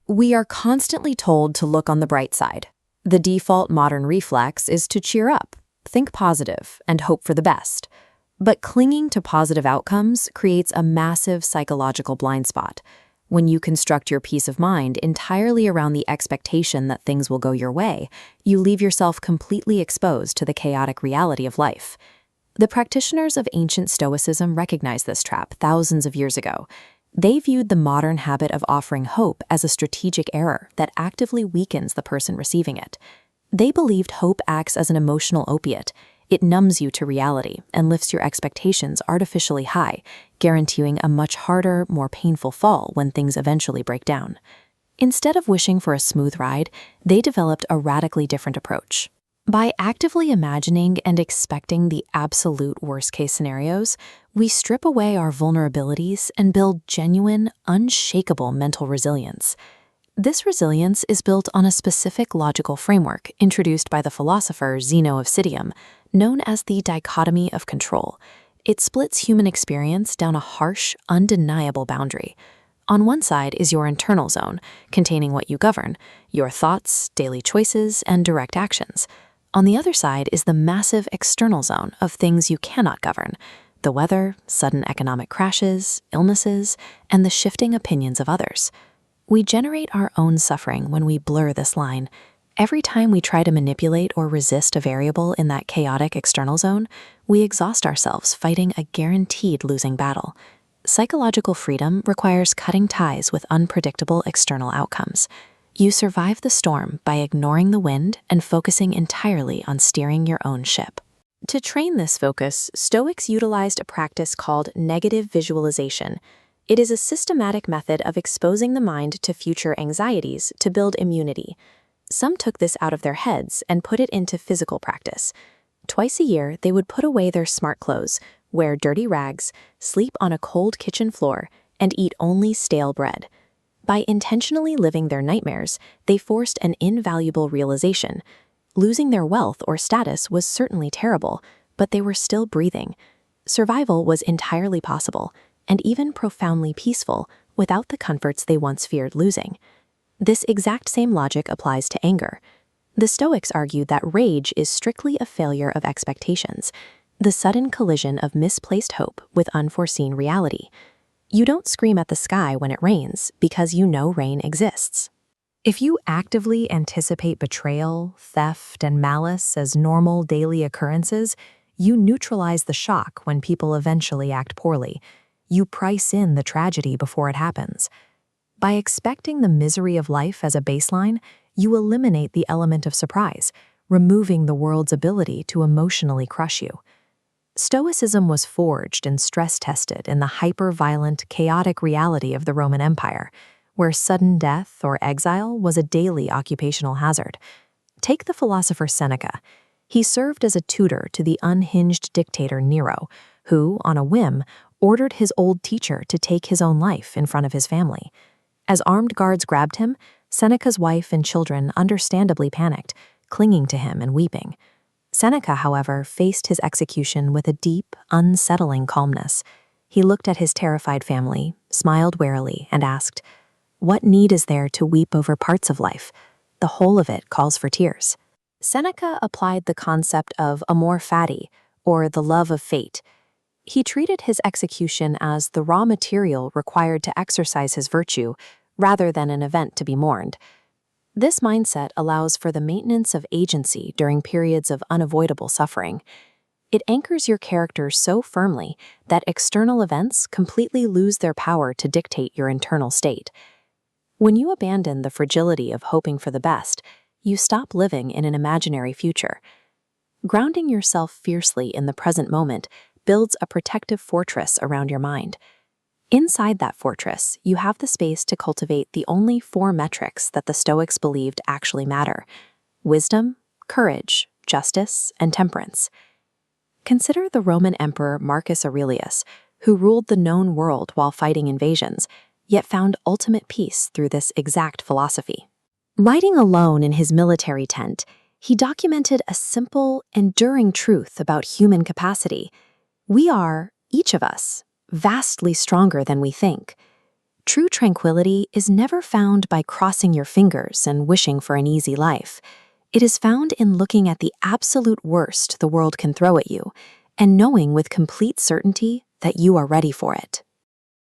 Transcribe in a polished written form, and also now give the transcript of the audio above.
We are constantly told to look on the bright side. The default modern reflex is to cheer up, think positive, and hope for the best. But clinging to positive outcomes creates a massive psychological blind spot. When you construct your peace of mind entirely around the expectation that things will go your way, you leave yourself completely exposed to the chaotic reality of life. The practitioners of ancient Stoicism recognized this trap thousands of years ago. They viewed the modern habit of offering hope as a strategic error that actively weakens the person receiving it. They believed hope acts as an emotional opiate. It numbs you to reality and lifts your expectations artificially high, guaranteeing a much harder, more painful fall when things eventually break down. Instead of wishing for a smooth ride, they developed a radically different approach. By actively imagining and expecting the absolute worst-case scenarios, we strip away our vulnerabilities and build genuine, unshakable mental resilience. This resilience is built on a specific logical framework introduced by the philosopher Zeno of Citium, known as the dichotomy of control. It splits human experience down a harsh, undeniable boundary. On one side is your internal zone, containing what you govern, your thoughts, daily choices, and direct actions. On the other side is the massive external zone of things you cannot govern, the weather, sudden economic crashes, illnesses, and the shifting opinions of others. We generate our own suffering when we blur this line. Every time we try to manipulate or resist a variable in that chaotic external zone, we exhaust ourselves fighting a guaranteed losing battle. Psychological freedom requires cutting ties with unpredictable external outcomes. You survive the storm by ignoring the wind and focusing entirely on steering your own ship. To train this focus, Stoics utilized a practice called negative visualization. It is a systematic method of exposing the mind to future anxieties to build immunity. Some took this out of their heads and put it into physical practice. Twice a year, they would put away their smart clothes, wear dirty rags, sleep on a cold kitchen floor, and eat only stale bread. By intentionally living their nightmares, they forced an invaluable realization. Losing their wealth or status was certainly terrible, but they were still breathing. Survival was entirely possible, and even profoundly peaceful, without the comforts they once feared losing. This exact same logic applies to anger. The Stoics argued that rage is strictly a failure of expectations, the sudden collision of misplaced hope with unforeseen reality. You don't scream at the sky when it rains because you know rain exists. If you actively anticipate betrayal, theft, and malice as normal daily occurrences, you neutralize the shock when people eventually act poorly. You price in the tragedy before it happens. By expecting the misery of life as a baseline, you eliminate the element of surprise, removing the world's ability to emotionally crush you. Stoicism was forged and stress-tested in the hyper-violent, chaotic reality of the Roman Empire, where sudden death or exile was a daily occupational hazard. Take the philosopher Seneca. He served as a tutor to the unhinged dictator Nero, who, on a whim, ordered his old teacher to take his own life in front of his family. As armed guards grabbed him, Seneca's wife and children understandably panicked, clinging to him and weeping. Seneca, however, faced his execution with a deep, unsettling calmness. He looked at his terrified family, smiled warily, and asked, "What need is there to weep over parts of life? The whole of it calls for tears." Seneca applied the concept of amor fati, or the love of fate. He treated his execution as the raw material required to exercise his virtue, rather than an event to be mourned. This mindset allows for the maintenance of agency during periods of unavoidable suffering. It anchors your character so firmly that external events completely lose their power to dictate your internal state. When you abandon the fragility of hoping for the best, you stop living in an imaginary future. Grounding yourself fiercely in the present moment builds a protective fortress around your mind. Inside that fortress, you have the space to cultivate the only 4 metrics that the Stoics believed actually matter: wisdom, courage, justice, and temperance. Consider the Roman Emperor Marcus Aurelius, who ruled the known world while fighting invasions, yet found ultimate peace through this exact philosophy. Riding alone in his military tent, he documented a simple, enduring truth about human capacity. We are, each of us, vastly stronger than we think. True tranquility is never found by crossing your fingers and wishing for an easy life. It is found in looking at the absolute worst the world can throw at you and knowing with complete certainty that you are ready for it.